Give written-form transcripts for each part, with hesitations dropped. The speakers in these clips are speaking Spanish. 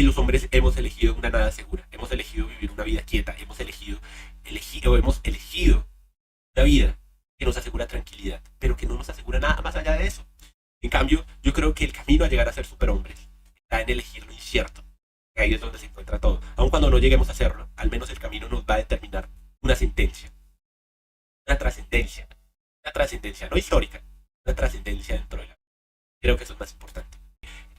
que los hombres hemos elegido una nada segura, hemos elegido vivir una vida quieta, hemos elegido una vida que nos asegura tranquilidad, pero que no nos asegura nada más allá de eso. En cambio, yo creo que el camino a llegar a ser superhombres está en elegir lo incierto. Ahí es donde se encuentra todo. Aun cuando no lleguemos a hacerlo, al menos el camino nos va a determinar una sentencia, una trascendencia no histórica, una trascendencia dentro de la vida. Creo que eso es más importante.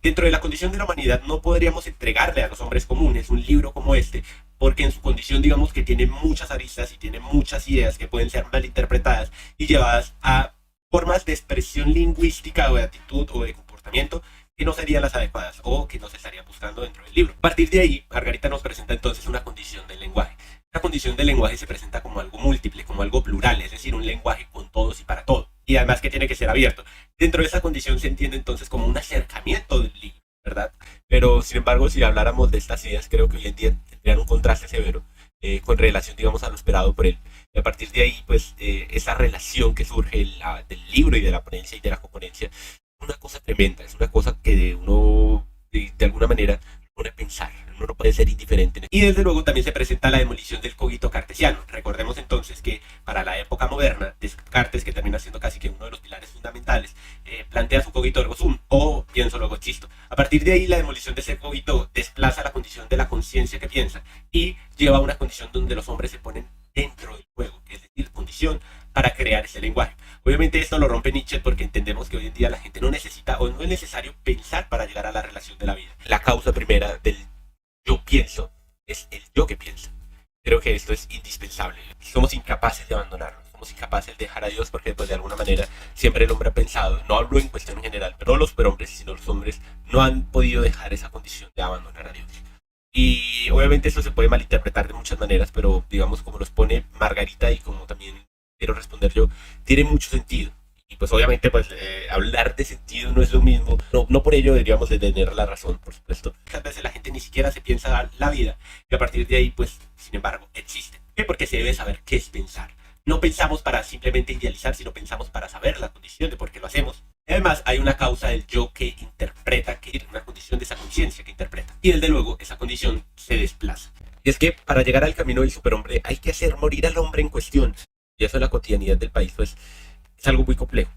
Dentro de la condición de la humanidad no podríamos entregarle a los hombres comunes un libro como este, porque en su condición digamos que tiene muchas aristas y tiene muchas ideas que pueden ser malinterpretadas y llevadas a formas de expresión lingüística o de actitud o de comportamiento que no serían las adecuadas o que no se estarían buscando dentro del libro. A partir de ahí, Margarita nos presenta entonces una condición del lenguaje. La condición del lenguaje se presenta como algo múltiple, como algo plural, es decir, un lenguaje con todos y para todos. Y además que tiene que ser abierto. Dentro de esa condición se entiende entonces como un acercamiento del libro, ¿verdad? Pero sin embargo, si habláramos de estas ideas, creo que hoy en día tendrían un contraste severo con relación, digamos, a lo esperado por él. Y a partir de ahí, pues, esa relación que surge del libro y de la ponencia y de la componencia es una cosa tremenda, es una cosa que uno, de alguna manera, pone a pensar, uno no puede ser indiferente. Y desde luego también se presenta la demolición del cogito cartesiano. Recordemos entonces que para la época moderna, Descartes, que termina siendo casi que uno de los pilares fundamentales, plantea su cogito ergo sum, o pienso luego existo. A partir de ahí la demolición de ese cogito desplaza la condición de la conciencia que piensa y lleva a una condición donde los hombres se ponen dentro del juego, es decir, condición para crear ese lenguaje. Obviamente esto lo rompe Nietzsche porque entendemos que hoy en día la gente no necesita o no es necesario pensar para llegar a la relación de la vida. La causa primera del yo pienso es el yo que piensa. Creo que esto es indispensable. Somos incapaces de abandonarlo, somos incapaces de dejar a Dios porque pues de alguna manera siempre el hombre ha pensado, no hablo en cuestión en general, pero no los superhombres, sino los hombres no han podido dejar esa condición de abandonar a Dios. Y obviamente esto se puede malinterpretar de muchas maneras, pero digamos como los pone Margarita y como también quiero responder yo, tiene mucho sentido. Y pues obviamente pues hablar de sentido no es lo mismo. No por ello deberíamos de tener la razón, por supuesto. Muchas veces la gente ni siquiera se piensa la vida y a partir de ahí pues sin embargo existe. ¿Por qué? Porque se debe saber qué es pensar. No pensamos para simplemente idealizar, sino pensamos para saber la condición de por qué lo hacemos. Además hay una causa del yo que interpreta, que es una condición de esa conciencia que interpreta. Y desde luego esa condición se desplaza. Y es que para llegar al camino del superhombre hay que hacer morir al hombre en cuestión. Y eso en la cotidianidad del país pues es algo muy complejo.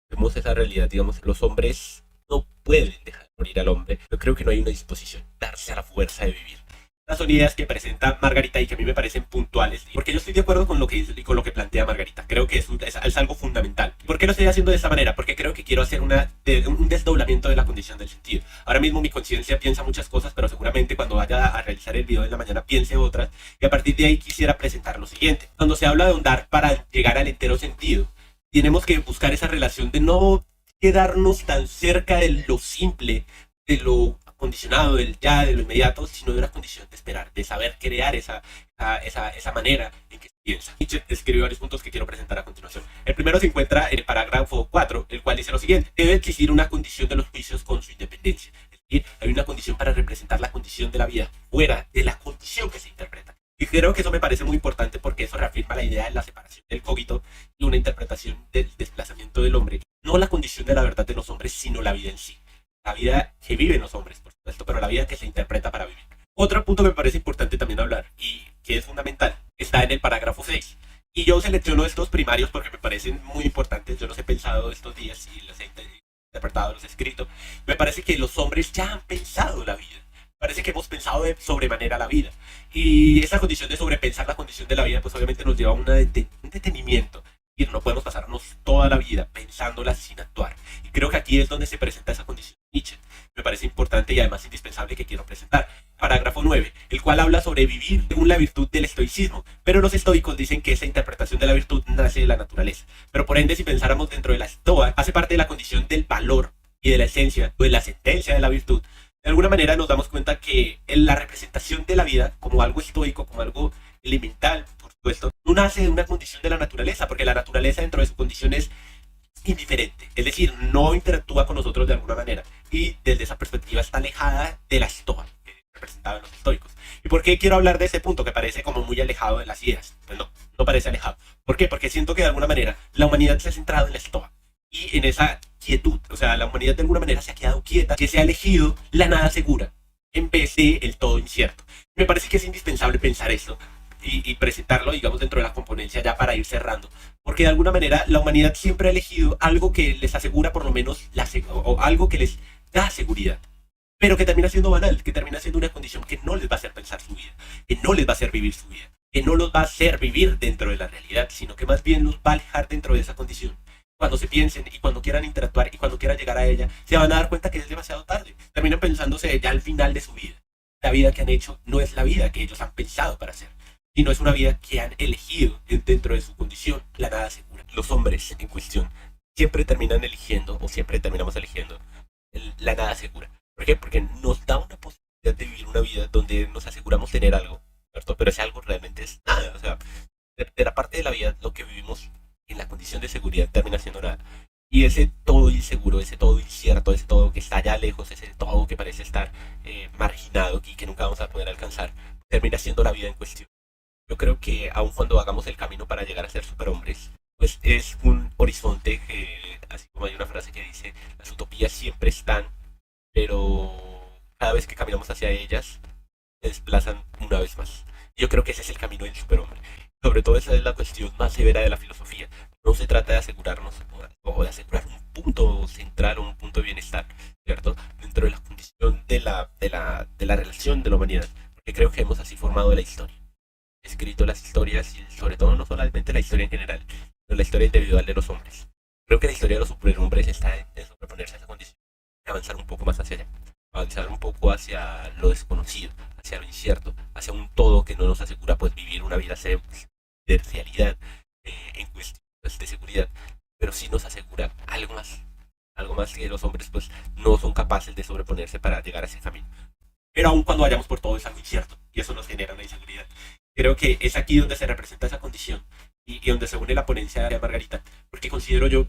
Vemos esa realidad, digamos, los hombres no pueden dejar morir al hombre. Yo creo que no hay una disposición, darse a la fuerza de vivir. Estas son ideas que presenta Margarita y que a mí me parecen puntuales, porque yo estoy de acuerdo con lo que dice y con lo que plantea Margarita. Creo que es algo fundamental. ¿Por qué lo estoy haciendo de esta manera? Porque creo que quiero hacer un desdoblamiento de la condición del sentido. Ahora mismo mi conciencia piensa muchas cosas, pero seguramente cuando vaya a realizar el video de la mañana piense otras, y a partir de ahí quisiera presentar lo siguiente. Cuando se habla de ahondar para llegar al entero sentido, tenemos que buscar esa relación de no quedarnos tan cerca de lo simple, de lo condicionado, del ya, de lo inmediato, sino de una condición de esperar, de saber crear esa manera en que se piensa. Nietzsche escribió varios puntos que quiero presentar a continuación. El primero se encuentra en el parágrafo 4, el cual dice lo siguiente: debe existir una condición de los juicios con su independencia. Es decir, hay una condición para representar la condición de la vida fuera de la condición que se interpreta. Y creo que eso me parece muy importante porque eso reafirma la idea de la separación del cogito y una interpretación del desplazamiento del hombre. No la condición de la verdad de los hombres, sino la vida en sí. La vida que viven los hombres, por supuesto, pero la vida que se interpreta para vivir. Otro punto que me parece importante también hablar y que es fundamental está en el parágrafo 6. Y yo selecciono estos primarios porque me parecen muy importantes. Yo los he pensado estos días y los he interpretado, los he escrito. Me parece que los hombres ya han pensado la vida. Parece que hemos pensado de sobremanera la vida. Y esa condición de sobrepensar la condición de la vida, pues obviamente nos lleva a un detenimiento. Y no podemos pasarnos toda la vida pensándola sin actuar. Y creo que aquí es donde se presenta esa condición de Nietzsche. Me parece importante y además indispensable que quiero presentar. Parágrafo 9, el cual habla sobre vivir según la virtud del estoicismo. Pero los estoicos dicen que esa interpretación de la virtud nace de la naturaleza. Pero por ende, si pensáramos dentro de la estoa, hace parte de la condición del valor y de la esencia o de la sentencia de la virtud. De alguna manera nos damos cuenta que la representación de la vida como algo estoico, como algo elemental, por supuesto, no nace de una condición de la naturaleza, porque la naturaleza dentro de su condición es indiferente, es decir, no interactúa con nosotros de alguna manera y desde esa perspectiva está alejada de la estoa, que representaba en los estoicos. ¿Y por qué quiero hablar de ese punto que parece como muy alejado de las ideas? Pues no parece alejado. ¿Por qué? Porque siento que de alguna manera la humanidad se ha centrado en la estoa y en esa quietud, o sea, la humanidad de alguna manera se ha quedado quieta, que se ha elegido la nada segura. en vez de el todo incierto. Me parece que es indispensable pensar esto y presentarlo, digamos, dentro de la componencia ya para ir cerrando. Porque de alguna manera la humanidad siempre ha elegido algo que les asegura por lo menos o algo que les da seguridad, pero que termina siendo banal, que termina siendo una condición que no les va a hacer pensar su vida, que no les va a hacer vivir su vida, que no los va a hacer vivir dentro de la realidad, sino que más bien los va a alejar dentro de esa condición. Cuando se piensen y cuando quieran interactuar y cuando quieran llegar a ella, se van a dar cuenta que es demasiado tarde. Terminan pensándose ya al final de su vida. La vida que han hecho no es la vida que ellos han pensado para hacer, sino es una vida que han elegido dentro de su condición, la nada segura. Los hombres en cuestión siempre terminan eligiendo, o siempre terminamos eligiendo, la nada segura. ¿Por qué? Porque nos da una posibilidad de vivir una vida donde nos aseguramos tener algo, ¿cierto? Pero ese algo realmente es nada. O sea, de la parte de la vida, lo que vivimos en la condición de seguridad termina siendo nada. Y ese todo inseguro, ese todo incierto, ese todo que está allá lejos, ese todo que parece estar marginado y que nunca vamos a poder alcanzar, termina siendo la vida en cuestión. Yo creo que aun cuando hagamos el camino para llegar a ser superhombres, pues es un horizonte que, así como hay una frase que dice, las utopías siempre están, pero cada vez que caminamos hacia ellas, se desplazan una vez más. Yo creo que ese es el camino del superhombre. Sobre todo esa es la cuestión más severa de la filosofía. No se trata de asegurarnos o de asegurar un punto central o un punto de bienestar, ¿cierto? Dentro de la condición de la relación de la humanidad. Porque creo que hemos así formado la historia. Escrito las historias y sobre todo no solamente la historia en general, sino la historia individual de los hombres. Creo que la historia de los superhombres está en sobreponerse a esa condición, y avanzar un poco más hacia allá, avanzar un poco hacia lo desconocido, hacia lo incierto, hacia un todo que no nos asegura pues vivir una vida de realidad en cuestión pues, de seguridad, pero sí nos asegura algo más que los hombres pues no son capaces de sobreponerse para llegar a ese camino. Pero aun cuando vayamos por todo es algo incierto y eso nos genera una inseguridad. Creo que es aquí donde se representa esa condición y donde se une la ponencia de Margarita, porque considero yo